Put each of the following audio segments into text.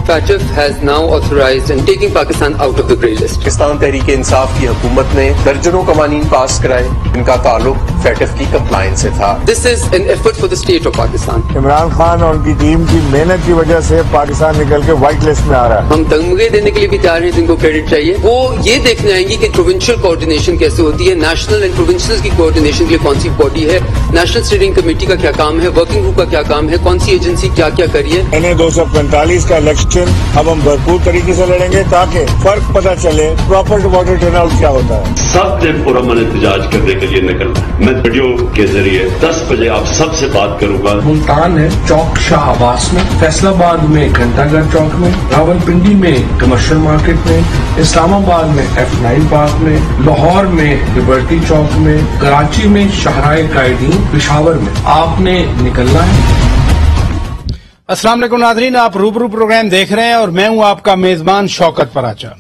FATF has now authorized and taking Pakistan out of the grey list. Pakistan Tehreek Insaf की हुकूमत ने दर्जनों कवानीन पास कराए, इनका ताल्लुक FATF की कंप्लायंस से था। This is an effort for the state of Pakistan. Imran Khan और उनकी टीम की मेहनत की वजह से पाकिस्तान निकल के व्हाइट लिस्ट में आ रहा है। हम तमगे देने के लिए भी तैयार हैं, जिनको क्रेडिट चाहिए। वो ये देखने आएंगी कि प्रोविंशियल कोऑर्डिनेशन कैसे होती है, नेशनल एंड प्रोविंशियल की कोऑर्डिनेशन के लिए कौन सी बॉडी है, नेशनल स्टीयरिंग कमेटी का क्या काम है, वर्किंग ग्रुप का क्या काम है, कौन सी एजेंसी क्या क्या करिए। मैंने 245 का इलेक्शन अब हम भरपूर तरीके से लड़ेंगे ताकि फर्क पता चले प्रॉपर वोटर टर्नआउट क्या होता है। सबने पुरअमन एहतजाज करने के लिए निकलना। मैं वीडियो के जरिए 10 बजे आप सबसे बात करूंगा। मुल्तान है चौक शाह अब्बास में, फैसलाबाद में घंटाघर चौक में, रावलपिंडी में कमर्शियल मार्केट में, इस्लामाबाद में F9 पार्क में, लाहौर में लिबर्टी चौक में, कराची में शाहराह कायदीन, पेशावर में आपने निकलना है। अस्सलाम वालेकुम नाज़रीन, आप रूबरू प्रोग्राम देख रहे हैं और मैं हूं आपका मेजबान शौकत पराचा।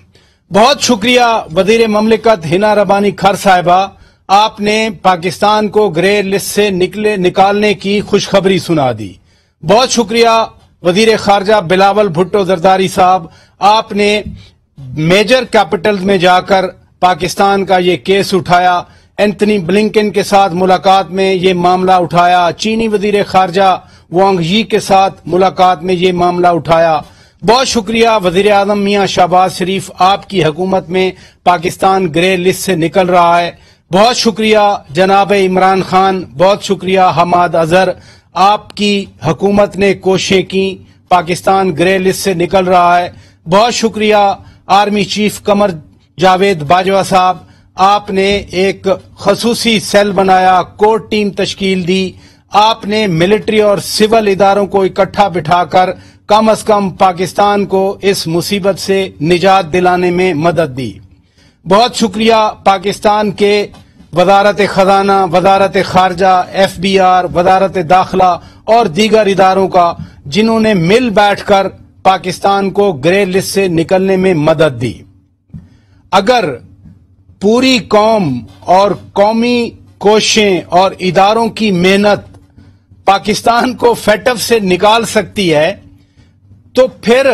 बहुत शुक्रिया वजीर ममलिकत हिना रबानी खर साहिबा, आपने पाकिस्तान को ग्रे लिस्ट से निकालने की खुशखबरी सुना दी। बहुत शुक्रिया वजीर खारजा बिलावल भुट्टो जरदारी साहब, आपने मेजर कैपिटल्स में जाकर पाकिस्तान का ये केस उठाया, एंथनी ब्लिंकन के साथ मुलाकात में ये मामला उठाया, चीनी वजीर खारजा वांग यी के साथ मुलाकात में ये मामला उठाया। बहुत शुक्रिया वजीर आजम मियां शहबाज शरीफ, आपकी हुकूमत में पाकिस्तान ग्रे लिस्ट से निकल रहा है। बहुत शुक्रिया जनाब इमरान खान, बहुत शुक्रिया हमाद अजहर, आपकी हुकूमत ने कोशिशें की, पाकिस्तान ग्रे लिस्ट से निकल रहा है। बहुत शुक्रिया आर्मी चीफ कमर जावेद बाजवा साहब, आपने एक खसूसी सेल बनाया, कोर टीम तश्कील दी, आपने मिलिट्री और सिविल इदारों को इकट्ठा बिठाकर कम से कम पाकिस्तान को इस मुसीबत से निजात दिलाने में मदद दी। बहुत शुक्रिया पाकिस्तान के वजारत खजाना, वजारत खारजा, FBR, वजारत दाखिला और दीगर इदारों का, जिन्होंने मिल बैठकर पाकिस्तान को ग्रे लिस्ट से निकलने में मदद दी। अगर पूरी कौम और कौमी कोशिशें और इदारों की मेहनत पाकिस्तान को FATF से निकाल सकती है, तो फिर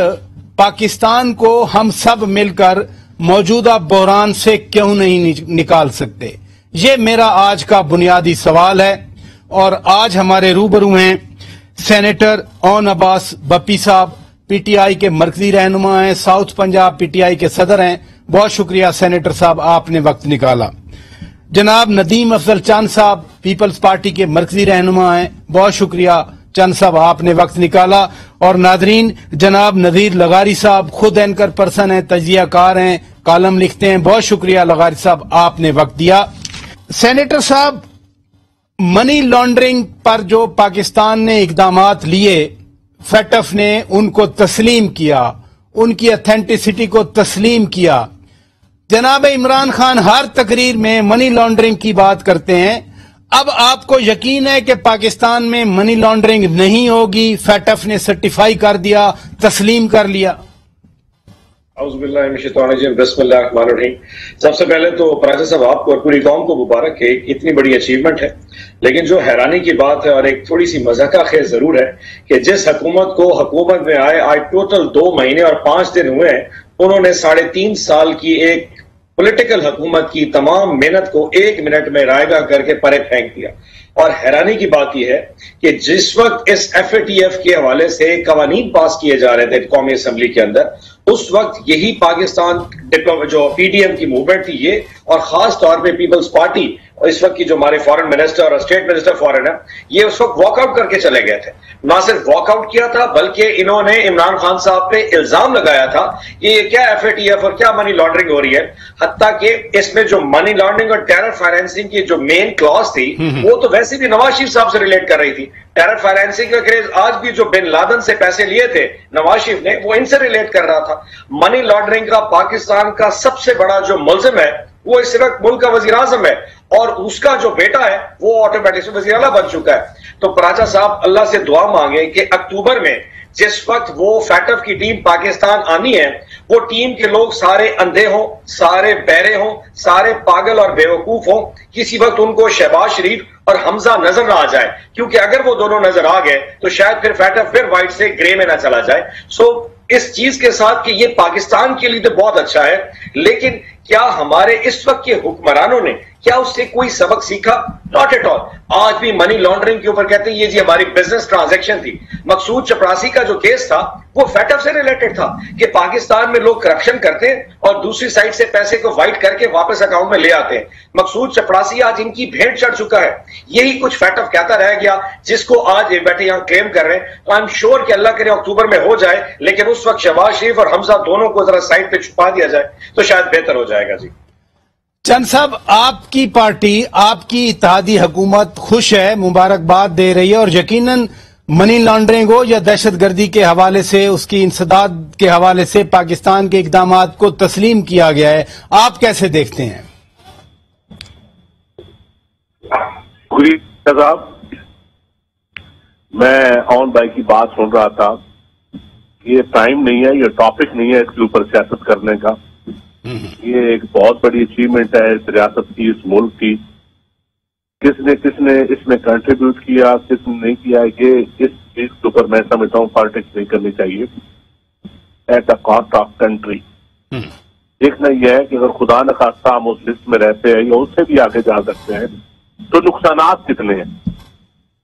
पाकिस्तान को हम सब मिलकर मौजूदा बहरान से क्यों नहीं निकाल सकते? ये मेरा आज का बुनियादी सवाल है। और आज हमारे रूबरू हैं सेनेटर ओन अब्बास बप्पी साहब, PTI के मरकजी रहनुमा हैं, साउथ पंजाब PTI के सदर हैं। बहुत शुक्रिया सेनेटर साहब, आपने वक्त निकाला। जनाब नदीम अफजल चंद साहब पीपल्स पार्टी के मरकजी रहनुमा हैं, बहुत शुक्रिया चंद साहब, आपने वक्त निकाला। और नादरीन, जनाब नजीर लगारी साहब खुद एंकर पर्सन हैं, तजियाकार हैं, कॉलम लिखते हैं, बहुत शुक्रिया लगारी साहब, आपने वक्त दिया। सेनेटर साहब, मनी लॉन्ड्रिंग पर जो पाकिस्तान ने इकदामात लिए, FATF ने उनको तस्लीम किया, उनकी ऑथेंटिसिटी को तस्लीम किया। जनाब इमरान खान हर तकरीर में मनी लॉन्ड्रिंग की बात करते हैं। अब आपको यकीन है कि पाकिस्तान में मनी लॉन्ड्रिंग नहीं होगी? FATF ने सर्टिफाई कर दिया, तस्लीम कर लिया। सबसे पहले तो पराचा साहब आपको और पूरी कौम को मुबारक है, इतनी बड़ी अचीवमेंट है। लेकिन जो हैरानी की बात है और एक थोड़ी सी मजाका खेल जरूर है कि जिस हुकूमत को हुकूमत में आए आज टोटल 2 महीने और 5 दिन हुए हैं, उन्होंने 3.5 साल की एक पॉलिटिकल हुकूमत की तमाम मेहनत को 1 मिनट में रायगा करके परे फेंक दिया। और हैरानी की बात यह है कि जिस वक्त इस FATF के हवाले से कवानीन पास किए जा रहे थे कौमी असम्बली के अंदर, उस वक्त यही पाकिस्तान जो PDM की मूवमेंट थी ये, और खास तौर पे पीपल्स पार्टी और इस वक्त की जो हमारे फॉरेन मिनिस्टर और स्टेट मिनिस्टर फॉरेन है, ये उस वक्त वॉकआउट करके चले गए थे। ना सिर्फ वॉकआउट किया था बल्कि इन्होंने इमरान खान साहब पे इल्जाम लगाया था कि ये क्या FATF और क्या मनी लॉन्ड्रिंग हो रही है। हत्ता कि इसमें जो मनी लॉन्ड्रिंग और टेरर फाइनेंसिंग की जो मेन क्लॉज थी वो तो वैसे भी नवाज शरीफ साहब से रिलेट कर रही थी। टेरर फाइनेंसिंग का क्रेज आज भी जो बिन लादेन से पैसे लिए थे नवाज शरीफ ने, वो इनसे रिलेट कर रहा था। मनी लॉन्ड्रिंग का पाकिस्तान का सबसे बड़ा जो मुल्जिम है वो इस वक्त मुल्क का वजीर आजम है, और उसका जो बेटा है वो ऑटोमेटिक वजीर आला बन चुका है। तो पराचा साहब अल्लाह से दुआ मांगे कि अक्टूबर में जिस वक्त वो FATF की टीम पाकिस्तान आनी है, वो टीम के लोग सारे अंधे हों, सारे बहरे हों, सारे पागल और बेवकूफ हों, किसी वक्त उनको शहबाज शरीफ और हमजा नजर ना आ जाए, क्योंकि अगर वो दोनों नजर आ गए तो शायद फिर FATF फिर व्हाइट से ग्रे में ना चला जाए। सो इस चीज के साथ कि ये पाकिस्तान के लिए तो बहुत अच्छा है, लेकिन क्या हमारे इस वक्त के हुक्मरानों ने क्या उससे कोई सबक सीखा? Not at all. आज भी मनी लॉन्ड्रिंग के ऊपर कहते हैं ये जी हमारी बिजनेस ट्रांजैक्शन थी। मकसूद चपरासी का जो केस था वो फैटफ से रिलेटेड था कि पाकिस्तान में लोग करप्शन करते हैं और दूसरी साइड से पैसे को वाइट करके वापस अकाउंट में ले आते हैं। मकसूद चपरासी आज इनकी भेंट चढ़ चुका है। यही कुछ फैटफ कहता रह गया जिसको आज ये बैठे यहां क्लेम कर रहे हैं। तो आई एम श्योर कि अल्लाह करे अक्टूबर में हो जाए, लेकिन उस वक्त शहबाज शरीफ और हमजा दोनों को जरा साइड पे छुपा दिया जाए तो शायद बेहतर हो जाएगा। जी चंद साहब, आपकी पार्टी, आपकी इत्तेहादी हुकूमत खुश है, मुबारकबाद दे रही है और यकीनन मनी लॉन्ड्रिंग हो या दहशतगर्दी के हवाले से, उसकी इंसदाद के हवाले से पाकिस्तान के इकदामात को तस्लीम किया गया है। आप कैसे देखते हैं? साहब, मैं ऑन भाई की बात सुन रहा था। ये टाइम नहीं है, ये टॉपिक नहीं है इसके ऊपर सियासत करने का। ये एक बहुत बड़ी अचीवमेंट है इस रियासत की, इस मुल्क की। किसने किसने इसमें कंट्रीब्यूट किया, किसने नहीं किया, ये इस चीज के ऊपर मैं समझता हूँ पॉलिटिक्स नहीं करनी चाहिए at the cost of country. देखना यह है कि अगर खुदा न खास्ता हम उस लिस्ट में रहते हैं या उससे भी आगे जा सकते हैं तो नुकसानात कितने हैं।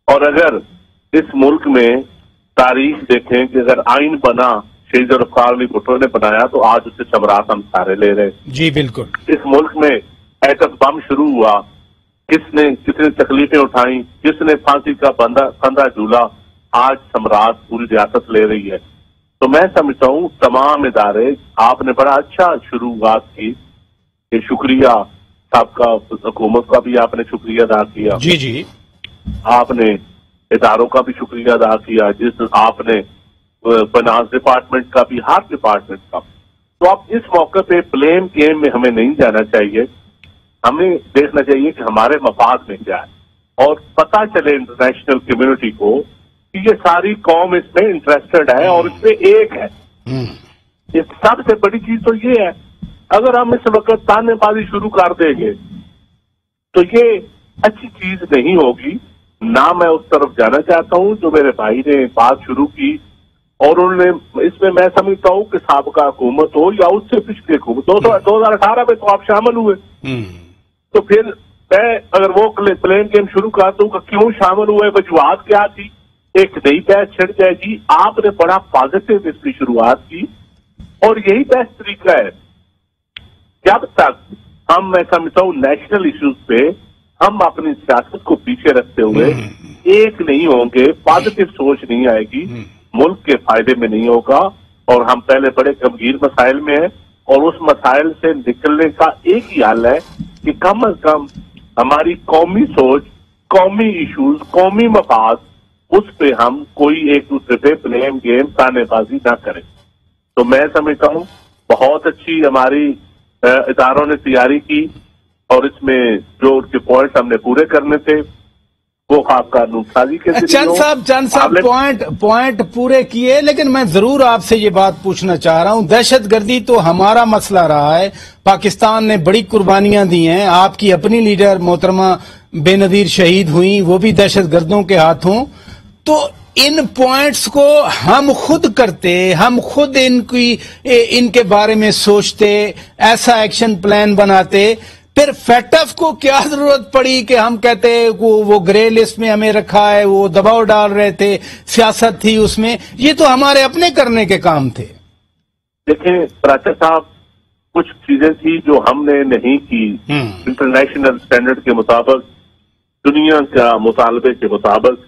और अगर इस मुल्क में तारीख देखें कि अगर आइन बना शहीद ज़ुल्फ़िकार अली भुट्टो ने बनाया तो आज उससे समरात हम सारे ले रहे हैं। जी बिल्कुल। इस मुल्क में एटम बम शुरू हुआ, किसने कितनी तकलीफें उठाई, किसने फांसी का फंदा झूला, आज समरात पूरी रियासत ले रही है। तो मैं समझता हूँ तमाम इदारे, आपने बड़ा अच्छा शुरुआत की, ये शुक्रिया सबका, हुकूमत का भी आपने शुक्रिया अदा किया। जी जी। आपने इदारों का भी शुक्रिया अदा किया, जिस आपने फाइनेंस डिपार्टमेंट का भी, हर डिपार्टमेंट का। तो अब इस मौके पे ब्लेम गेम में हमें नहीं जाना चाहिए। हमें देखना चाहिए कि हमारे मफाद में क्या है और पता चले इंटरनेशनल कम्युनिटी को कि ये सारी कौम इसमें इंटरेस्टेड है और इसमें एक है। ये सबसे बड़ी चीज तो ये है, अगर हम इस वक्त तानेबाजी शुरू कर देंगे तो ये अच्छी चीज नहीं होगी। ना मैं उस तरफ जाना चाहता हूं जो मेरे भाई ने बात शुरू की, और उन्होंने इसमें मैं समझता हूं कि साबका हुकूमत हो या उससे पिछली हुकूमत, 2018 में तो आप शामिल हुए, तो फिर मैं अगर वो प्लेन गेम शुरू कर दूं कि क्यों शामिल हुए, वजूहत क्या थी, एक नई बहस छिड़ जाएगी। आपने बड़ा पॉजिटिव इसकी शुरुआत की और यही बेस्ट तरीका है। जब तक हम, मैं समझता हूं, नेशनल इश्यूज पे हम अपनी सियासत को पीछे रखते हुए एक नहीं होंगे, पॉजिटिव सोच नहीं आएगी, मुल्क के फायदे में नहीं होगा। और हम पहले बड़े गंभीर मसाइल में हैं और उस मसाइल से निकलने का एक ही हल है कि कम अज कम हमारी कौमी सोच, कौमी इश्यूज, कौमी मफाद, उस पे हम कोई एक दूसरे पे ब्लेम गेम, तानेबाजी ना करें। तो मैं समझता हूँ बहुत अच्छी हमारी इदारों ने तैयारी की और इसमें जो उनके पॉइंट हमने पूरे करने थे वो आपका नुकसानी के चंद साहब पॉइंट पूरे किए, लेकिन मैं जरूर आपसे ये बात पूछना चाह रहा हूं, दहशतगर्दी तो हमारा मसला रहा है, पाकिस्तान ने बड़ी कुर्बानियां दी हैं, आपकी अपनी लीडर मोहतरमा बेनजीर शहीद हुई, वो भी दहशतगर्दों के हाथों। तो इन पॉइंट्स को हम खुद करते, हम खुद इनके बारे में सोचते, ऐसा एक्शन प्लान बनाते, फिर फैटफ को क्या जरूरत पड़ी कि हम कहते वो ग्रे लिस्ट में हमें रखा है, वो दबाव डाल रहे थे, सियासत थी उसमें, ये तो हमारे अपने करने के काम थे। देखें प्राचा साहब, कुछ चीजें थी जो हमने नहीं की इंटरनेशनल स्टैंडर्ड के मुताबिक, दुनिया का मुतालबे के मुताबिक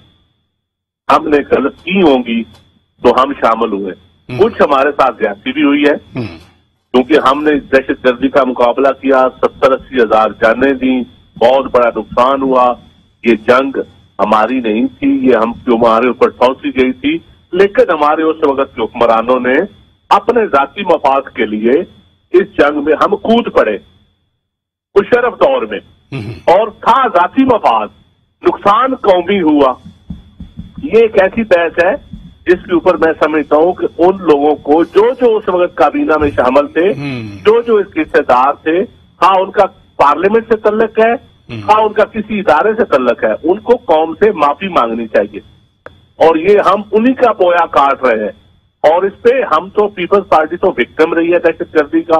हमने गलत की होंगी तो हम शामिल हुए। कुछ हमारे साथ ज्यादती भी हुई है क्योंकि हमने दहशतगर्दी का मुकाबला किया, 70-80 हजार जानें दी, बहुत बड़ा नुकसान हुआ। ये जंग हमारी नहीं थी, ये हम हमारे ऊपर ठौसी गई थी, लेकिन हमारे उस वक्त के हुक्मरानों ने अपने जाती मफाद के लिए इस जंग में हम कूद पड़े मुशर्रफ दौर में, और था जाती मफाद, नुकसान कौमी हुआ। ये एक ऐसी बहस है जिसके ऊपर मैं समझता हूं कि उन लोगों को जो उस वक्त काबीना में शामिल थे, जो इसके हिस्सेदार थे, हाँ उनका पार्लियामेंट से तल्लक है, हाँ उनका किसी इदारे से तल्लक है, उनको कौम से माफी मांगनी चाहिए। और ये हम उन्हीं का बोया काट रहे हैं। और इस पे हम तो पीपल्स पार्टी तो विक्टिम रही है दहशतगर्दी का,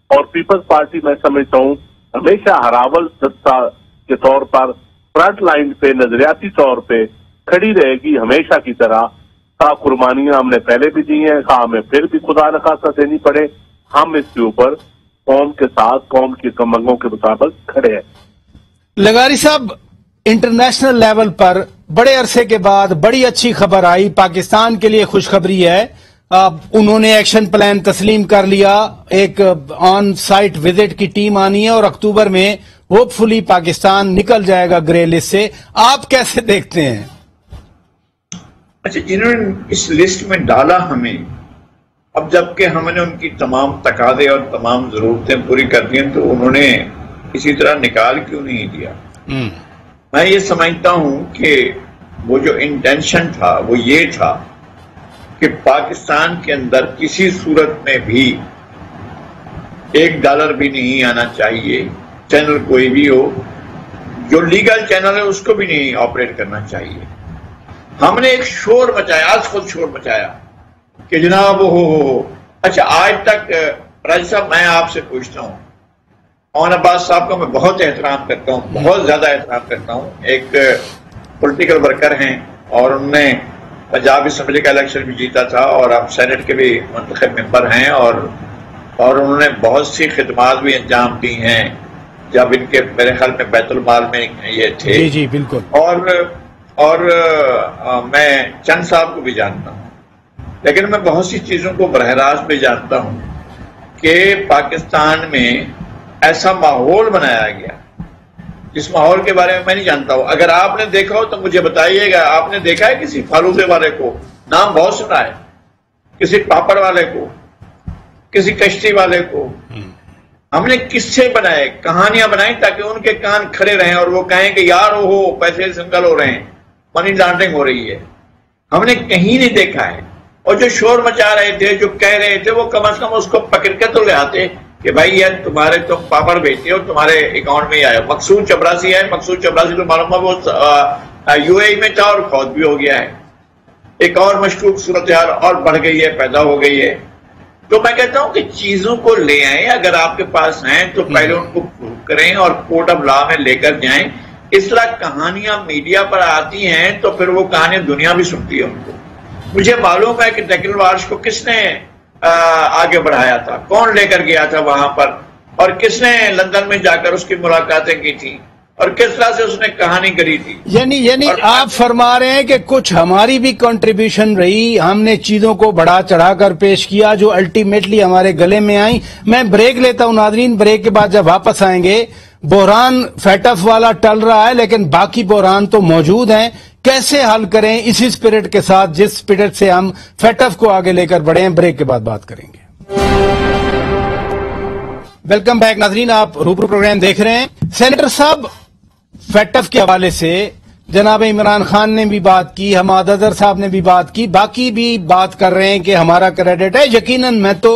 और पीपल्स पार्टी मैं समझता हूँ हमेशा हरावल सत्ता के तौर पर फ्रंट लाइन पे नजरियाती तौर पे खड़ी रहेगी हमेशा की तरह। कुर्बानियां हमने पहले भी दी हैं, हमें फिर भी खुदा न खासा देनी पड़े, हम इसके ऊपर कौम के साथ कौम की कमंगों के मुताबिक खड़े हैं। लगारी साहब, इंटरनेशनल लेवल पर बड़े अरसे के बाद बड़ी अच्छी खबर आई, पाकिस्तान के लिए खुशखबरी है। उन्होंने एक्शन प्लान तस्लीम कर लिया, एक ऑन साइट विजिट की टीम आनी है और अक्टूबर में होपफुली पाकिस्तान निकल जाएगा ग्रे लिस्ट से। आप कैसे देखते हैं? अच्छा, इन्होंने इस लिस्ट में डाला हमें, अब जबकि हमने उनकी तमाम तकादे और तमाम जरूरतें पूरी कर दी तो उन्होंने इसी तरह निकाल क्यों नहीं दिया? मैं ये समझता हूं कि वो जो इंटेंशन था वो ये था कि पाकिस्तान के अंदर किसी सूरत में भी $1 भी नहीं आना चाहिए, चैनल कोई भी हो, जो लीगल चैनल है उसको भी नहीं ऑपरेट करना चाहिए। हमने एक शोर मचाया, आज खुद शोर मचाया कि जनाब हो। अच्छा, आज तक राज साहब मैं आपसे पूछता हूँ, मोहन अब्बास साहब का मैं बहुत एहतराम करता हूँ, बहुत ज्यादा एहतराम करता हूँ, एक पॉलिटिकल वर्कर हैं और उन्होंने पंजाब असेंबली का इलेक्शन भी जीता था और अब सेनेट के भी मुंतखब मेंबर हैं और उन्होंने बहुत सी खिदमात भी अंजाम दी हैं जब इनके मेरे ख्याल में बैतुल माल में ये थे। जी जी बिल्कुल। और मैं चंद साहब को भी जानता हूँ, लेकिन मैं बहुत सी चीजों को बरह रास्त भी जानता हूँ कि पाकिस्तान में ऐसा माहौल बनाया गया जिस माहौल के बारे में मैं नहीं जानता हूं। अगर आपने देखा हो तो मुझे बताइएगा, आपने देखा है किसी फालूदे वाले को? नाम बहुत सुना है, किसी पापड़ वाले को, किसी कश्ती वाले को। हमने किस्से बनाए, कहानियां बनाई ताकि उनके कान खड़े रहें और वो कहें कि यार हो पैसे संकल हो रहे हैं, मनी लॉन्ड्रिंग हो रही है। हमने कहीं नहीं देखा है। और जो शोर मचा रहे थे, जो कह रहे थे, वो कम से कम उसको पकड़ के तो ले आते कि भाई यार तुम्हारे तुम पापड़ बेचते हो, तुम्हारे अकाउंट में ही आया। मकसूद चपरासी है, मकसूद चपरासी तो मालूम है वो यूएई में था और फौज भी हो गया है। एक और मशकूक सूरत हाल और बढ़ गई है, पैदा हो गई है। तो मैं कहता हूं कि चीजों को ले आए, अगर आपके पास हैं तो पहले उनको प्रूव करें और कोर्ट ऑफ लॉ में लेकर जाएं। इस तरह कहानियां मीडिया पर आती हैं तो फिर वो कहानियां दुनिया भी सुनती है उनको। मुझे मालूम है कि डेक्कन वार्स को किसने आगे बढ़ाया था, कौन लेकर गया था वहां पर, और किसने लंदन में जाकर उसकी मुलाकातें की थी और किस तरह से उसने कहानी करी थी। यानी आप फरमा रहे हैं कि कुछ हमारी भी कंट्रीब्यूशन रही, हमने चीजों को बढ़ा चढ़ाकर पेश किया जो अल्टीमेटली हमारे गले में आई। मैं ब्रेक लेता हूं नाज़रीन, ब्रेक के बाद जब वापस आएंगे, बहरान फैटफ वाला टल रहा है लेकिन बाकी बहरान तो मौजूद हैं। कैसे हल करें इसी स्पिरिट के साथ जिस स्पिरिट से हम फैटफ को आगे लेकर बढ़े हैं, ब्रेक के बाद बात करेंगे। वेलकम बैक नाज़रीन, आप रूबरू प्रोग्राम देख रहे हैं। सेनेटर साहब, फैटफ के हवाले से जनाब इमरान खान ने भी बात की, हमाद अजहर साहब ने भी बात की, बाकी भी बात कर रहे हैं कि हमारा क्रेडिट है। यकीनन मैं तो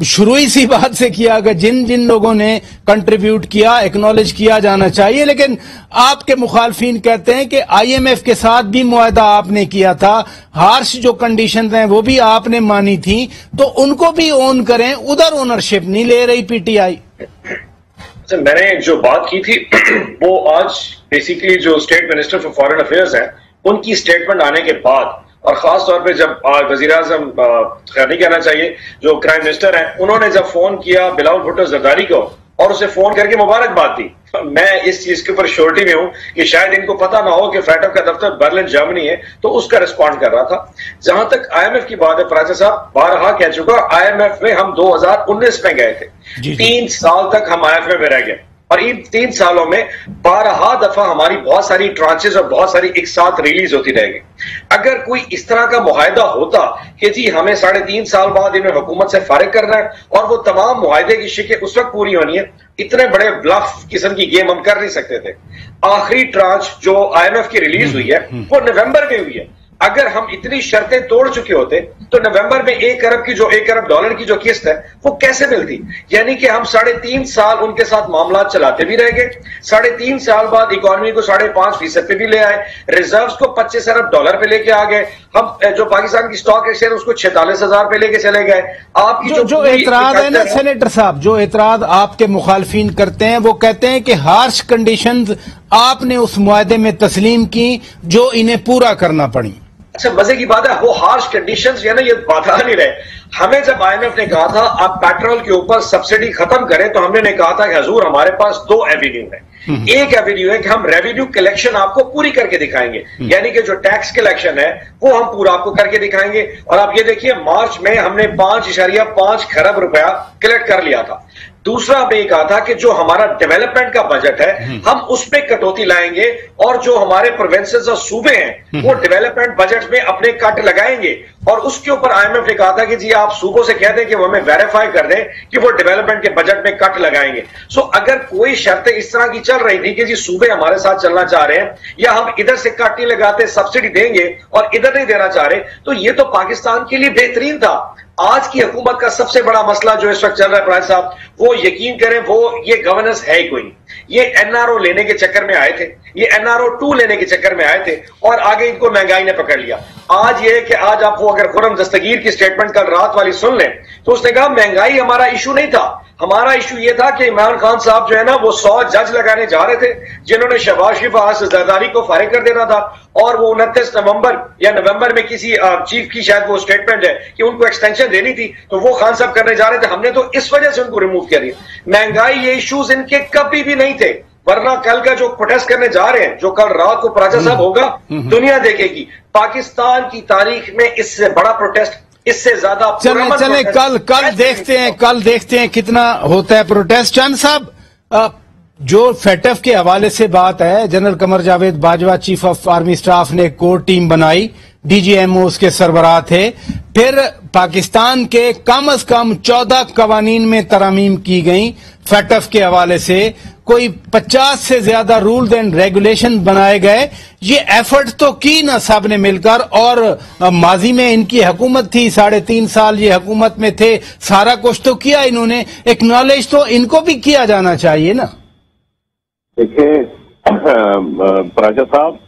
शुरू ही सी बात से किया कि जिन जिन लोगों ने कंट्रीब्यूट किया एक्नॉलेज किया जाना चाहिए, लेकिन आपके मुखालफिन कहते हैं कि IMF के साथ भी मुआहदा आपने किया था, हार्श जो कंडीशंस हैं वो भी आपने मानी थी, तो उनको भी ओन करें। उधर ओनरशिप नहीं ले रही PTI। मैंने जो बात की थी वो आज बेसिकली जो state minister for foreign affairs है उनकी स्टेटमेंट आने के बाद, और खास तौर पे जब वजीर आजम नहीं कहना चाहिए जो प्राइम मिनिस्टर हैं, उन्होंने जब फोन किया बिलावल भुट्टो जरदारी को और उसे फोन करके मुबारकबाद दी, मैं इस चीज के ऊपर श्योरिटी में हूं कि शायद इनको पता ना हो कि फैटफ का दफ्तर बर्लिन जर्मनी है, तो उसका रिस्पॉन्ड कर रहा था। जहां तक IMF की बात है, प्राचा साहब बारहा कह चुका, IMF में हम 2019 में गए थे, 3 साल तक हम IMF में रह गए और इन 3 सालों में 12 दफा हमारी बहुत सारी ट्रांचेस और बहुत सारी एक साथ रिलीज होती रहेगी। अगर कोई इस तरह का मुआहदा होता कि जी हमें 3.5 साल बाद इन्हें हुकूमत से फारिग करना है और वो तमाम मुआहदे की शिकें उस वक्त पूरी होनी है, इतने बड़े ब्लफ किस्म की गेम हम कर नहीं सकते थे। आखिरी ट्रांच जो IMF की रिलीज हुई है वो नवंबर में हुई है, अगर हम इतनी शर्तें तोड़ चुके होते तो नवंबर में $1 अरब डॉलर की जो किस्त है वो कैसे मिलती? यानी कि हम 3.5 साल उनके साथ मामला चलाते भी रह गए, 3.5 साल बाद इकोनॉमी को 5.5% पे भी ले आए, रिजर्व्स को $25 अरब पे लेके आ गए, हम जो पाकिस्तान की स्टॉक एक्सचेंज उसको 46,000 पे लेके चले गए। आपकी जो एतराज है ना सेनेटर साहब, जो एतराज आपके मुखालफिन करते हैं वो कहते हैं कि हार्श कंडीशंस आपने उस मुआहदे में तस्लीम की जो इन्हें पूरा करना पड़ी। अच्छा, मजे की बात है, वो हार्श कंडीशंस जो है ना ये बता नहीं रहे। हमें जब IMF ने कहा था आप पेट्रोल के ऊपर सब्सिडी खत्म करें तो हमने कहा था कि हजूर हमारे पास 2 एवेन्यू है। एक एवेन्यू है कि हम रेवेन्यू कलेक्शन आपको पूरी करके दिखाएंगे, यानी कि जो टैक्स कलेक्शन है वो हम पूरा आपको करके दिखाएंगे। और आप ये देखिए मार्च में हमने 5.5 खरब रुपया कलेक्ट कर लिया था। दूसरा हमने कहा था कि जो हमारा डेवलपमेंट का बजट है हम उसमें कटौती लाएंगे और जो हमारे प्रोविंसेस और सूबे हैं वो डेवलपमेंट बजट में अपने कट लगाएंगे। और उसके ऊपर IMF ने कहा था कि जी आप सूबों से कह दें कि वो हमें वेरीफाई कर दें कि वो डेवलपमेंट के बजट में कट लगाएंगे। सो अगर कोई शर्तें इस तरह की चल रही थी कि जी सूबे हमारे साथ चलना चाह रहे हैं या हम इधर से कट नहीं लगाते सब्सिडी देंगे और इधर नहीं देना चाह रहे, तो ये तो पाकिस्तान के लिए बेहतरीन था। आज की हुकूमत का सबसे बड़ा मसला जो इस वक्त चल रहा है फराज साहब, वो यकीन करें वो ये गवर्नेंस है ही कोई नहीं। ये NRO लेने के चक्कर में आए थे, ये NRO 2 लेने के चक्कर में आए थे और आगे इनको महंगाई ने पकड़ लिया। आज ये कि आज आप वो अगर खुर्रम दस्तगीर की स्टेटमेंट कल रात वाली सुन लें तो उसने कहा महंगाई हमारा इशू नहीं था, हमारा इशू ये था कि इमरान खान साहब जो है ना वो 100 जज लगाने जा रहे थे जिन्होंने शहबाज शरीफ जरदारी को फारिग कर देना था और वो 29 नवंबर या नवंबर में किसी चीफ की शायद वो स्टेटमेंट है कि उनको एक्सटेंशन देनी थी तो वो खान साहब करने जा रहे थे। हमने तो इस वजह से उनको रिमूव कर दिया। महंगाई ये इश्यूज इनके कभी भी नहीं थे, वरना कल का जो प्रोटेस्ट करने जा रहे हैं जो कल रात को पराचा साहब होगा दुनिया देखेगी। पाकिस्तान की तारीख में इससे बड़ा प्रोटेस्ट, इससे ज्यादा चले कल देखते हैं कितना होता है प्रोटेस्ट। चंद साहब, जो फेटफ के हवाले से बात है, general Qamar Javed Bajwa chief of army staff ने कोर टीम बनाई, DGMO उसके सरबराह थे, फिर पाकिस्तान के कम अज कम 14 कवानीन में तरामीम की गई फेटफ के हवाले से, कोई 50 से ज्यादा रूल्स एंड रेगुलेशन बनाए गए। ये एफर्ट तो की ना सब ने मिलकर, और माजी में इनकी हुकूमत थी, 3.5 साल ये हुकूमत में थे, सारा कुछ तो किया इन्होंने, एक्नॉलेज तो इनको भी किया जाना चाहिए ना। देखिए राजा साहब,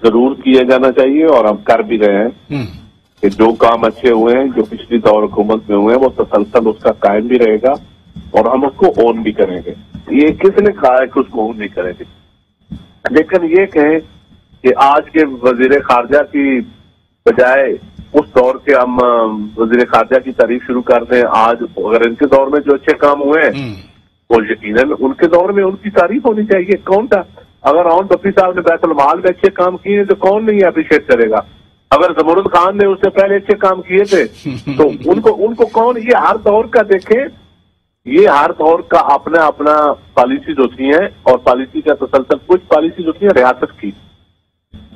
जरूर किया जाना चाहिए और हम कर भी रहे हैं कि जो काम अच्छे हुए हैं जो पिछली दौर हुकूमत में हुए हैं वो तसलसल उसका कायम भी रहेगा और हम उसको ओन भी करेंगे। ये किसने कहा है कि उसको ओन नहीं करेंगे, लेकिन ये कहें कि आज के वजीर खारजा की बजाय उस दौर के हम वजीर खारजा की तारीफ शुरू कर दें। आज अगर इनके दौर में जो अच्छे काम हुए हैं वो यकीनन उनके दौर में उनकी तारीफ होनी चाहिए। कौन था, अगर राउन बफी साहब ने बैतुल माल में अच्छे काम किए तो कौन नहीं अप्रिशिएट करेगा। अगर जमरुद खान ने उससे पहले अच्छे काम किए थे तो उनको कौन, ये हर दौर का देखें, ये हर दौर का अपना अपना पॉलिसीज होती हैं और पॉलिसी का तसलसल, कुछ पॉलिसीज होती है रियासत की,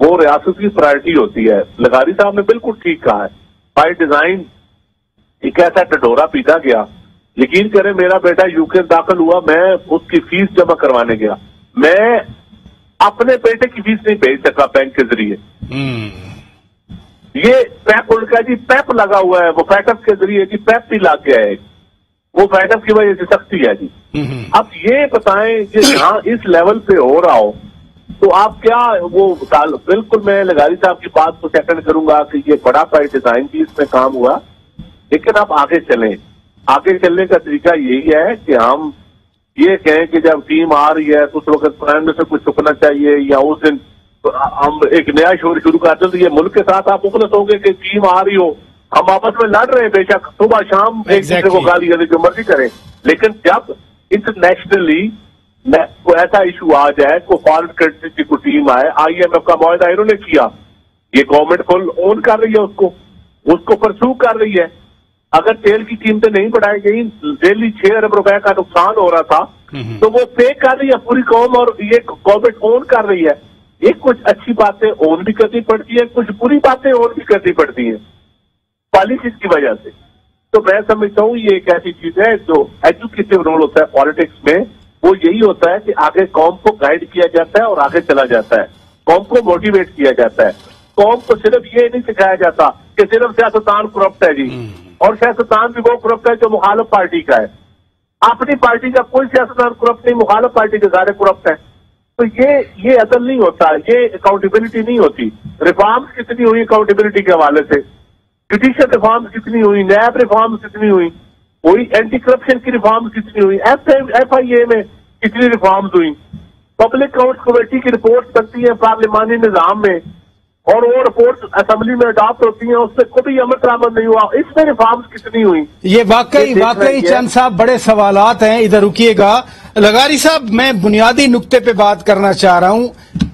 वो रियासत की प्रायोरिटी होती है। लगारी साहब ने बिल्कुल ठीक कहा है, बाय डिजाइन एक ऐसा टटोरा पीटा गया। यकीन करें मेरा बेटा यूके दाखिल हुआ, मैं उसकी फीस जमा करवाने गया, मैं अपने बेटे की फीस नहीं भेज सका बैंक के जरिए। ये पैप उनका जी पैप लगा हुआ है, वो फैटअप के जरिए जी पैप भी लग गया है, वो फैटअप की वजह से सख्ती है जी। अब ये बताएं कि जहां इस लेवल पे हो रहा हो तो आप क्या वो बिल्कुल मैं लगारी साहब की बात को सेकंड करूंगा कि ये बड़ा बाय डिजाइन भी इसमें काम हुआ, लेकिन आप आगे चलें। आगे चलने का तरीका यही है कि हम ये कहें कि जब टीम आ रही है तो उस वक्त प्राइम मिनिस्टर को चुकना चाहिए या उस दिन हम एक नया शोर शुरू करते तो ये मुल्क के साथ आप मुखलस होंगे कि टीम आ रही हो, हम आपस में लड़ रहे हैं, बेशक सुबह शाम एक दूसरे को गाली गली जो मर्जी करें, लेकिन जब इंटरनेशनली कोई ऐसा इशू आ जाए, कोई फॉरेन कंट्री की कोई टीम आए, IMF का मुआहदा इन्होंने किया, ये गवर्नमेंट फुल ऑन कर रही है, उसको परसू कर रही है। अगर तेल की कीमतें नहीं बढ़ाई गई, डेली 6 अरब रुपए का नुकसान हो रहा था, तो वो पे कर रही है पूरी कौम और ये गवर्नमेंट ओन कर रही है। ये कुछ अच्छी बातें ओन भी करनी पड़ती है, कुछ बुरी बातें ओन भी करनी पड़ती है पॉलिसीज की वजह से। तो मैं समझता हूँ ये एक ऐसी चीज है जो एजुकेटिव रोल होता है पॉलिटिक्स में, वो यही होता है कि आगे कौम को गाइड किया जाता है और आगे चला जाता है, कौम को मोटिवेट किया जाता है। कौम को सिर्फ ये नहीं सिखाया जाता कि सिर्फ सियासतदान करप्ट है जी, और सियासतदान भी वो करप्ट है जो मुखालिफ पार्टी का है। अपनी पार्टी का कोई सियासतदान करप्ट नहीं, मुखालिफ पार्टी के सारे करप्ट है। तो ये अदल नहीं होता, ये अकाउंटेबिलिटी नहीं होती। रिफॉर्म्स कितनी हुई अकाउंटेबिलिटी के हवाले से, जुडिशियल रिफॉर्म्स कितनी हुई, नैब रिफॉर्म्स कितनी हुई, कोई एंटी करप्शन की रिफॉर्म्स कितनी हुई, FIA में कितनी रिफॉर्म्स हुई, पब्लिक अकाउंट्स कमेटी की रिपोर्ट बनती है पार्लिमानी निजाम में, और वो रिपोर्ट असेंबली में अडॉप्ट होती है, उससे कोई अमल दरामद नहीं हुआ। इसमें रिफॉर्म्स कितनी हुई? ये वाकई चंद साहब बड़े सवालात हैं। इधर रुकिएगा लगारी साहब, मैं बुनियादी नुक्ते पे बात करना चाह रहा हूं।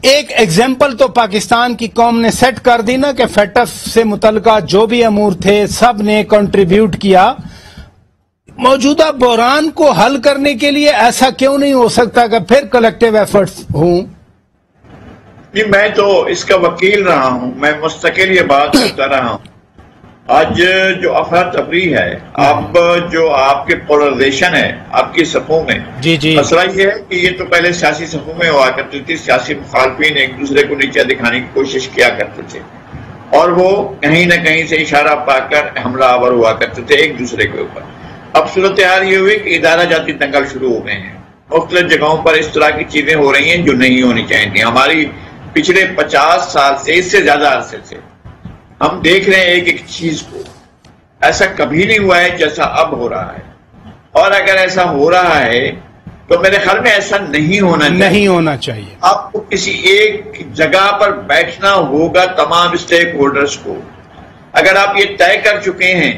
एक एग्जाम्पल तो पाकिस्तान की कौम ने सेट कर दी ना कि फेटफ से मुतल्लिका जो भी अमूर थे सब ने कंट्रीब्यूट किया। मौजूदा बहरान को हल करने के लिए ऐसा क्यों नहीं हो सकता कि फिर कलेक्टिव एफर्ट्स हों? जी, मैं तो इसका वकील रहा हूं, मैं मुस्तकिल ये बात करता रहा हूं। आज जो अफरा तफरी है, अब जो आपके पोलराइजेशन है आपकी सफ़ों में, जी मसला ये है कि ये तो पहले सियासी सफ़ों में हुआ करती थी, सियासी मुखालफिन एक दूसरे को नीचे दिखाने की कोशिश किया करते थे और वो कहीं न कहीं से इशारा पाकर हमलावर हुआ करते थे एक दूसरे के ऊपर। अब सूरत हाल ये हुई कि इदारा जाती दंगल शुरू हो गए हैं, मुख्तलिफ जगहों पर इस तरह की चीजें हो रही हैं जो नहीं होनी चाहिए थी। हमारी पिछले 50 साल से, इससे ज्यादा अरसे से हम देख रहे हैं एक एक चीज को, ऐसा कभी नहीं हुआ है जैसा अब हो रहा है। और अगर ऐसा हो रहा है तो मेरे ख्याल में ऐसा नहीं होना चाहिए। आपको किसी एक जगह पर बैठना होगा तमाम स्टेक होल्डर्स को। अगर आप ये तय कर चुके हैं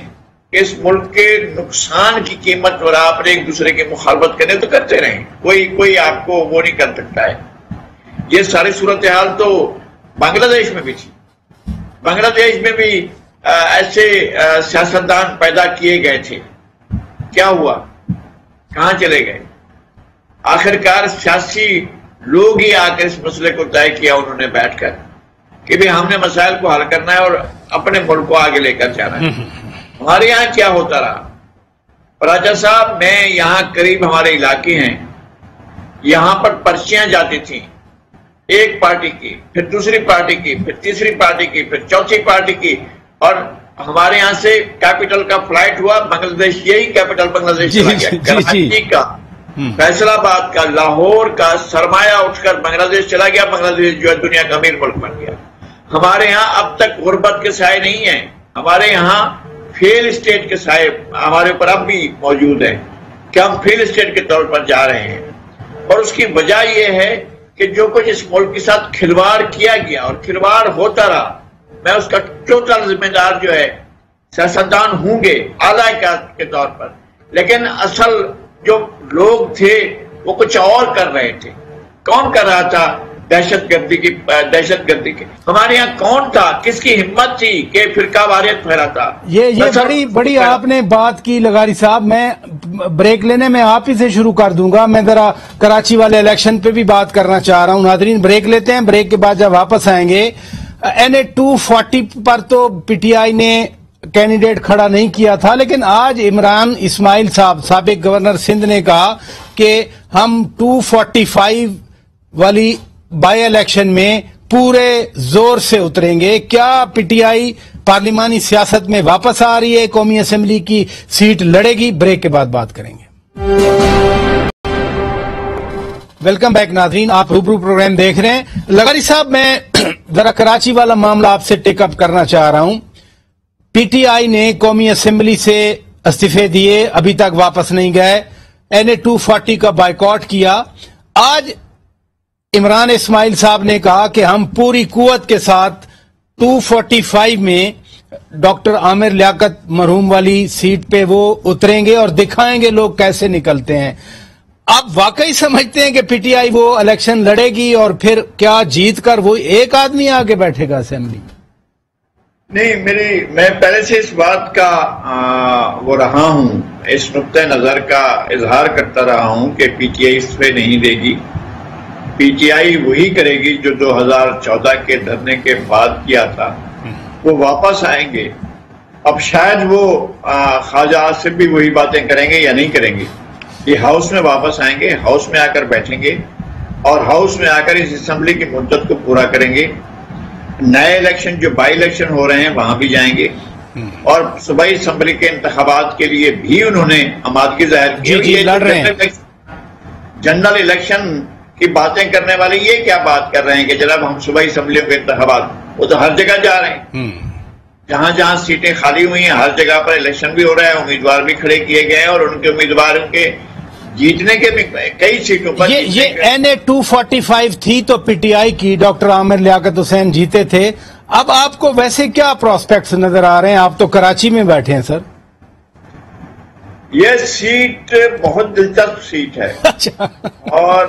कि इस मुल्क के नुकसान की कीमत पर आप एक दूसरे की मुखालफत करें तो करते रहें, कोई आपको वो नहीं कर सकता है। ये सारी सूरत हाल तो बांग्लादेश में भी थी। बांग्लादेश में भी ऐसे सियासतदान पैदा किए गए थे, क्या हुआ, कहां चले गए? आखिरकार सियासी लोग ही आकर इस मसले को तय किया उन्होंने बैठकर कि भाई हमने मसाइल को हल करना है और अपने मुल्क को आगे लेकर जाना है। हमारे यहाँ क्या होता रहा राजा साहब, मैं यहाँ करीब हमारे इलाके हैं, यहाँ पर पर्चियां जाती थी, एक पार्टी की, फिर दूसरी पार्टी की, फिर तीसरी पार्टी की, फिर चौथी पार्टी की, और हमारे यहाँ से कैपिटल का फ्लाइट हुआ बांग्लादेश, यही कैपिटल बांग्लादेश चला गया, कराची का, फैसलाबाद का, लाहौर का सरमाया उठकर बांग्लादेश चला गया। बांग्लादेश जो है दुनिया का अमीर मुल्क बन गया। हमारे यहाँ अब तक गुर्बत के साए नहीं है, हमारे यहाँ फेल स्टेट के साए हमारे ऊपर अब भी मौजूद है कि हम फेल स्टेट के तौर पर जा रहे हैं। और उसकी वजह यह है कि जो कुछ इस मुल्क के साथ खिलवाड़ किया गया और खिलवाड़ होता रहा, मैं उसका टोटल जिम्मेदार जो है सियासतदान होंगे आला के तौर पर, लेकिन असल जो लोग थे वो कुछ और कर रहे थे। कौन कर रहा था? दहशतगर्दी की। हमारे यहाँ कौन था, किसकी हिम्मत थी कि फिरकावारियत फैलाता? ये बड़ी आपने बात की लगारी साहब। मैं ब्रेक लेने में आप ही से शुरू कर दूंगा। मैं जरा कराची वाले इलेक्शन पे भी बात करना चाह रहा हूं। नादरीन, ब्रेक लेते हैं, ब्रेक के बाद जब वापस आएंगे, NA 240 पर तो PTI ने कैंडिडेट खड़ा नहीं किया था, लेकिन आज इमरान इस्माइल साहब, साबिक गवर्नर सिंध, ने कहा कि हम 245 वाली बाई इलेक्शन में पूरे जोर से उतरेंगे। क्या PTI पार्लिमानी सियासत में वापस आ रही है, कौमी असेंबली की सीट लड़ेगी? ब्रेक के बाद बात करेंगे। वेलकम बैक नाज़रीन, आप रूबरू प्रोग्राम देख रहे हैं। लगारी साहब, मैं जरा कराची वाला मामला आपसे टेकअप करना चाह रहा हूं। PTI ने कौमी असेंबली से इस्तीफे दिए, अभी तक वापस नहीं गए। NA 240 का बायकॉट किया। आज इमरान इस्माइल साहब ने कहा कि हम पूरी कुव्वत के साथ 245 में डॉक्टर आमिर लियाकत मरहूम वाली सीट पे वो उतरेंगे और दिखाएंगे लोग कैसे निकलते हैं। आप वाकई समझते हैं कि PTI वो इलेक्शन लड़ेगी और फिर क्या जीत कर वो एक आदमी आगे बैठेगा असेंबली में? नहीं, मैं पहले से इस बात का वो रहा हूं, इस नुक्ते नजर का इजहार करता रहा हूं कि PTI इसमें नहीं देगी। PTI वही करेगी जो 2014 के धरने के बाद किया था, वो वापस आएंगे। अब शायद वो ख्वाजा आसिफ भी वही बातें करेंगे या नहीं करेंगे। ये हाउस में वापस आएंगे, हाउस में आकर बैठेंगे और हाउस में आकर इस असेंबली की मुद्दत को पूरा करेंगे। नए इलेक्शन जो बाई इलेक्शन हो रहे हैं वहां भी जाएंगे और सूबाई असम्बली के इंतखाबात के लिए भी उन्होंने आमादगी जाहिर की। जनरल इलेक्शन की बातें करने वाले ये क्या बात कर रहे हैं कि जनाब हम सूबाई असम्बलियों के इंतखाबात, वो तो हर जगह जा रहे हैं। जहां जहां सीटें खाली हुई हैं हर जगह पर इलेक्शन भी हो रहा है, उम्मीदवार भी खड़े किए गए हैं और उनके उम्मीदवारों के जीतने के भी कई सीटों पर। ये NA 245 थी तो पीटीआई की डॉक्टर आमिर लियाकत हुसैन जीते थे। अब आपको वैसे क्या प्रोस्पेक्ट्स नजर आ रहे हैं? आप तो कराची में बैठे हैं सर। यह सीट बहुत दिलचस्प सीट है। अच्छा। और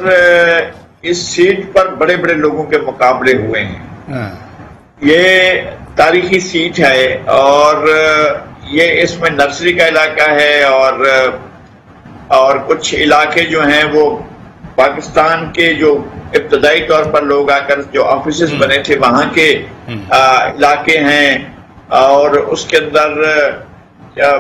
इस सीट पर बड़े बड़े लोगों के मुकाबले हुए हैं। ये तारीखी सीट है और ये इसमें नर्सरी का इलाका है और कुछ इलाके जो हैं वो पाकिस्तान के जो इब्तदाई तौर पर लोग आकर जो ऑफिसेस बने थे वहां के इलाके हैं और उसके अंदर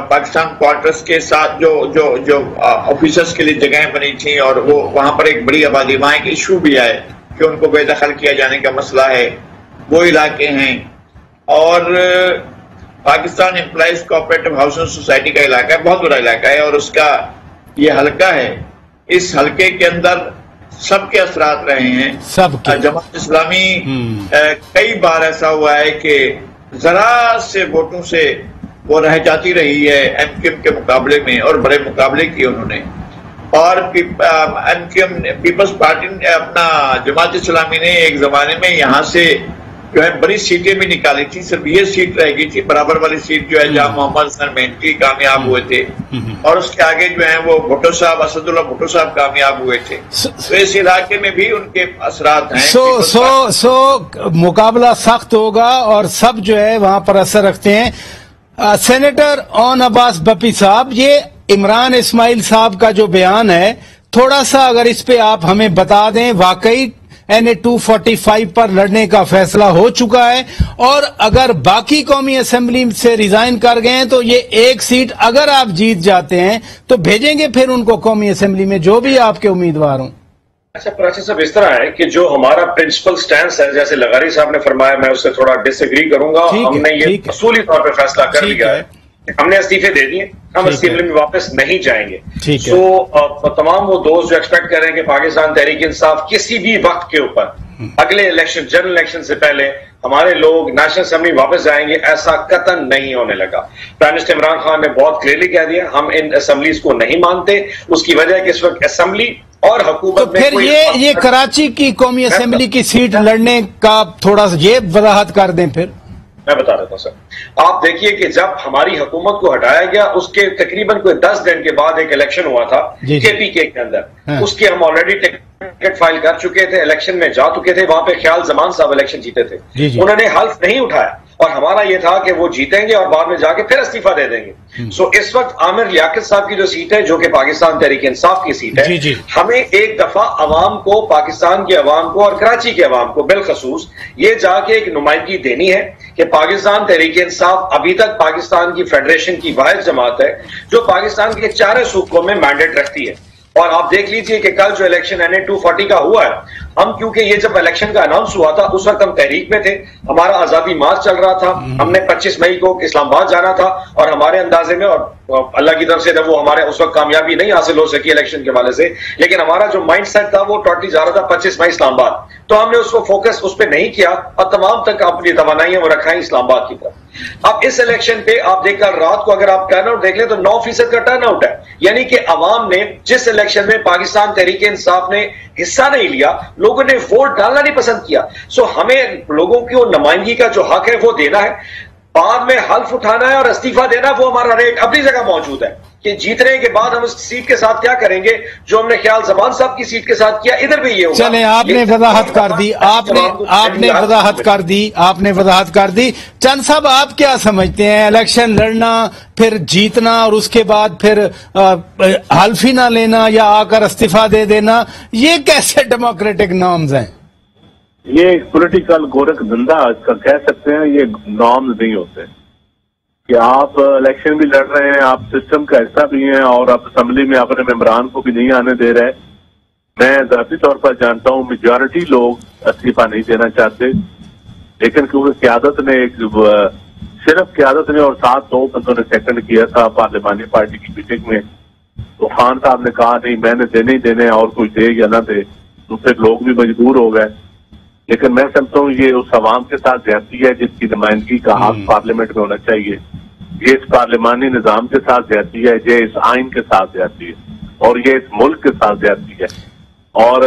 पाकिस्तान क्वार्टर्स के साथ जो ऑफिसर्स के लिए जगहें बनी थी और वो वहां पर एक बड़ी आबादी, वहां एक इशू भी आए कि उनको बेदखल किया जाने का मसला है, वो इलाके हैं। और Pakistan employees cooperative housing society का इलाका है, बहुत बड़ा इलाका है और उसका ये हल्का है। इस हल्के के अंदर सबके असरात रहे हैं, सबके। जमात इस्लामी कई बार ऐसा हुआ है कि जरा से वोटों से वो रह जाती रही है एमक्यूएम के मुकाबले में और बड़े मुकाबले किए उन्होंने। और एमक्यूएम पीपल्स पार्टी ने अपना जमात इस्लामी ने एक जमाने में यहाँ से जो है बड़ी सीटें भी निकाली थी, सिर्फ ये सीट रह गई थी बराबर वाली सीट जो है जहां मोहम्मद हसन मेहनती कामयाब हुए थे और उसके आगे जो है वो भुट्टो साहब, असदुल्ला भुट्टो साहब कामयाब हुए थे। तो इस इलाके में भी उनके असरात हैं। मुकाबला सख्त होगा और सब जो है वहां पर असर रखते हैं। सेनेटर ऑन अब्बास बपी साहब, ये इमरान इस्माइल साहब का जो बयान है थोड़ा सा अगर इस पे आप हमें बता दें, वाकई NA 245 पर लड़ने का फैसला हो चुका है और अगर बाकी कौमी असेंबली से रिजाइन कर गए हैं तो ये एक सीट अगर आप जीत जाते हैं तो भेजेंगे फिर उनको कौमी असेंबली में जो भी आपके उम्मीदवार हों? अच्छा प्राची साहब, इस तरह है कि जो हमारा प्रिंसिपल स्टैंड है, जैसे लगारी साहब ने फरमाया, मैं उससे थोड़ा डिसएग्री करूंगा। हमने ये असूली तौर पर फैसला कर लिया है, हमने इस्तीफे दे दिए, हम असेंबली में वापस नहीं जाएंगे। तो तमाम वो दोस्त जो एक्सपेक्ट कर रहे हैं कि पाकिस्तान तहरीक इंसाफ किसी भी वक्त के ऊपर अगले इलेक्शन, जनरल इलेक्शन से पहले हमारे लोग नेशनल असेंबली वापस जाएंगे, ऐसा कतन नहीं होने लगा। प्राइम मिनिस्टर इमरान खान ने बहुत क्लियरली कह दिया हम इन असेंबलीज को नहीं मानते। उसकी वजह है कि इस वक्त असेंबली और हुकूमत तो फिर ये कराची की कौमी असेंबली की सीट लड़ने का थोड़ा सा ये वजाहत कर दें। फिर मैं बता देता हूं सर, आप देखिए कि जब हमारी हुकूमत को हटाया गया उसके तकरीबन कोई 10 दिन के बाद एक इलेक्शन हुआ था KPK के अंदर। उसके हम ऑलरेडी टिकट फाइल कर चुके थे, इलेक्शन में जा चुके थे, वहां पे ख्याल जमान साहब इलेक्शन जीते थे। उन्होंने हल्फ नहीं उठाया और हमारा यह था कि वो जीतेंगे और बाद में जाके फिर इस्तीफा दे देंगे। सो इस वक्त आमिर लियाकत साहब की जो सीट है, जो कि पाकिस्तान तहरीक इंसाफ की सीट है, हमें एक दफा अवाम को, पाकिस्तान की अवाम को और कराची के अवाम को बिलखसूस ये जाके एक नुमाइंदगी देनी है कि पाकिस्तान तहरीक इंसाफ अभी तक पाकिस्तान की फेडरेशन की वाहिद जमात है जो पाकिस्तान के चारों सूबों में मैंडेट रखती है। और आप देख लीजिए कि कल जो इलेक्शन NA 240 का हुआ है, हम क्योंकि ये जब इलेक्शन का अनाउंस हुआ था उस वक्त हम तहरीक में थे, हमारा आजादी मार्च चल रहा था, हमने 25 मई को इस्लामाबाद जाना था और हमारे अंदाजे में, और अल्लाह की तरफ से जब वो हमारे उस वक्त कामयाबी नहीं हासिल हो सकी इलेक्शन के वाले से, लेकिन हमारा जो माइंड सेट था वो टोटली जा रहा था 25 मई इस्लामाबाद। तो हमने उसको फोकस उस पर नहीं किया और तमाम तक अपनी तवानाइयां वो रखाई इस्लामाबाद की तरफ। अब इस इलेक्शन पे आप देख कर रात को अगर आप टर्नआउट देख लें तो 9% का टर्नआउट है, यानी कि अवाम ने जिस इलेक्शन में पाकिस्तान तहरीक इंसाफ ने हिस्सा नहीं लिया, लोगों ने वोट डालना नहीं पसंद किया। सो हमें लोगों की वो नुमाइंदगी का जो हक है वो देना है, बाद में हल्फ उठाना है और इस्तीफा देना, वो हमारा रेट अपनी जगह मौजूद है कि जीतने के बाद हम उस सीट के साथ क्या करेंगे जो हमने ख्याल जमान साहब की सीट के साथ किया, इधर भी ये होगा। चले, आपने वजाहत कर दी, आपने वजाहत कर दी, आपने वजाहत कर दी। चंद साहब, आप क्या समझते हैं, इलेक्शन लड़ना फिर जीतना और उसके बाद फिर हल्फ ही ना लेना या आकर इस्तीफा दे देना, ये कैसे डेमोक्रेटिक नॉर्म्स हैं? ये पॉलिटिकल गोरख धंधा का कह सकते हैं, ये नॉर्म्स नहीं होते कि आप इलेक्शन भी लड़ रहे हैं, आप सिस्टम का हिस्सा भी हैं और आप असेंबली में अपने मेंबरान को भी नहीं आने दे रहे। मैं जाती तौर पर जानता हूं मेजॉरिटी लोग इस्तीफा नहीं देना चाहते, लेकिन क्योंकि क्यादत ने सिर्फ क्यादत ने और 7 बंदों ने सेकंड किया था पार्लिमानी पार्टी की मीटिंग में, तो खान साहब ने कहा नहीं मैंने देने ही देने, और कुछ दे या ना दे, तो फिर लोग भी मजबूर हो गए। लेकिन मैं समझता हूँ ये उस अवाम के साथ ज्यादती है जिसकी नुमाइंदगी का हक पार्लियामेंट में होना चाहिए। ये इस पार्लिमानी निजाम के साथ ज्यादती है, ये इस आइन के साथ ज्यादती है, और ये इस मुल्क के साथ ज्यादती है। और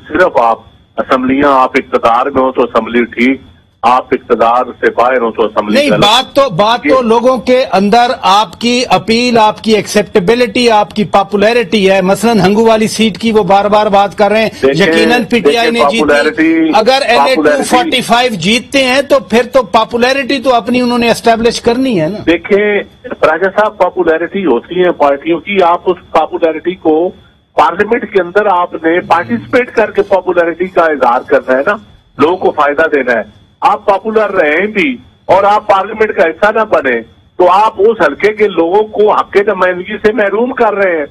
सिर्फ आप असम्बलियां, आप इक़्तिदार में हो तो असम्बली ठीक, आप इक़्तिदार से बाहर हो तो असम्बली नहीं। बात तो लोगों के अंदर आपकी अपील, आपकी एक्सेप्टेबिलिटी, आपकी पॉपुलैरिटी है। मसलन हंगू वाली सीट की वो बार बार बात कर रहे हैं, यकीनन पीटीआई ने जीती। अगर LA 245 जीतते हैं तो फिर तो पॉपुलैरिटी तो अपनी उन्होंने एस्टेब्लिश करनी है ना। देखें राजा साहब, पॉपुलैरिटी होती है पार्टियों की, आप उस पॉपुलैरिटी को पार्लियामेंट के अंदर आपने पार्टिसिपेट करके पॉपुलैरिटी का इजहार करना है ना, लोगों को फायदा देना है। आप पॉपुलर रहें भी और आप पार्लियामेंट का हिस्सा ना बने तो आप उस हल्के के लोगों को हक के नुमाइंदगी से महरूम कर रहे हैं।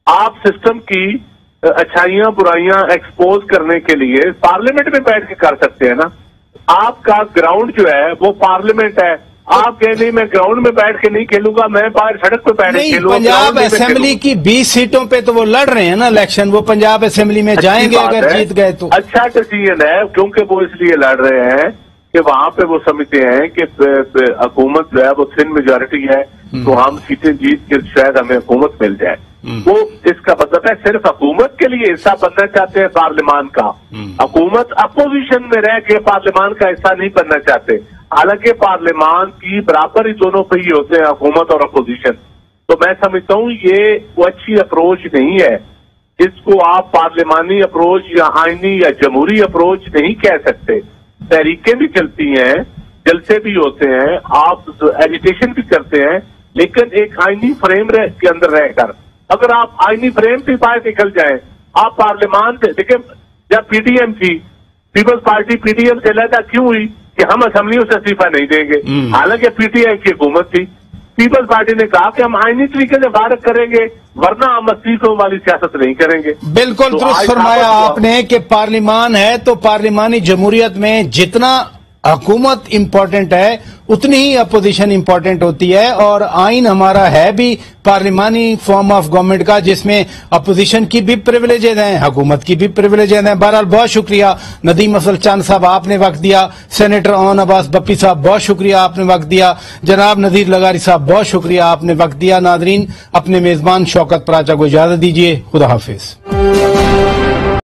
आप सिस्टम की अच्छाइयां बुराइयां एक्सपोज करने के लिए पार्लियामेंट में बैठ के कर सकते हैं ना। आपका ग्राउंड जो है वो पार्लियामेंट है। आप कह नहीं मैं ग्राउंड में बैठ के नहीं खेलूंगा, मैं बाहर सड़क पे बैठ के खेलूंगा। पंजाब असेंबली की 20 सीटों पे तो वो लड़ रहे हैं ना इलेक्शन, वो पंजाब असेंबली में जाएंगे अगर जीत गए तो। अच्छा डिसीजन है, क्योंकि वो इसलिए लड़ रहे हैं कि वहां पे वो समझते हैं कि हुकूमत जो है वो थिन मेजोरिटी है, तो हम सीटें जीत के शायद हमें हुकूमत मिल जाए। वो इसका मतलब है सिर्फ हुकूमत के लिए हिस्सा बनना चाहते हैं पार्लियामान का। हुकूमत अपोजिशन में रह के पार्लियामान का हिस्सा नहीं बनना चाहते। हालांकि पार्लियामान की बराबर ही दोनों पे ही होते हैं, हुकूमत और अपोजिशन। तो मैं समझता हूँ ये वो अच्छी अप्रोच नहीं है। इसको आप पार्लियामानी अप्रोच या आईनी या जमहूरी अप्रोच नहीं कह सकते। तहरीकें भी चलती हैं, जलसे भी होते हैं, आप एजिटेशन भी करते हैं, लेकिन एक आईनी फ्रेम के अंदर रहकर अगर आप आईनी फ्रेम से बाहर निकल जाए, आप पार्लियामान से देखिए, जब पीडीएम थी, पीपल्स पार्टी पीडीएम से अलग क्यों हुई कि हम असेंबलियों से इस्तीफा नहीं देंगे, हालांकि पीटीआई की हुकूमत थी। पीपल्स पार्टी ने कहा कि हम आईनी तरीके से भारत करेंगे, वरना हम इस्तीफों वाली सियासत नहीं करेंगे। बिल्कुल दुरुस्त फरमाया आपने कि पार्लियामान है तो पार्लियामानी जमहूरियत में जितना हुकूमत इम्पोर्टेंट है उतनी ही अपोजिशन इम्पोर्टेंट होती है। और आइन हमारा है भी पार्लियामानी फॉर्म ऑफ गवर्नमेंट का, जिसमें अपोजिशन की भी प्रिविलेजेज हैं, हुकूमत की भी प्रिविलेजेज हैं। बहरहाल बहुत शुक्रिया नदीम अफजल चांद साहब, आपने वक्त दिया। सेनेटर ओन अब्बास बप्पी साहब बहुत शुक्रिया, आपने वक्त दिया। जनाब नदीर लगारी साहब बहुत शुक्रिया, आपने वक्त दिया। नादरीन, अपने मेजबान शौकत पराचा को इजाजत दीजिए। खुदा हाफिज।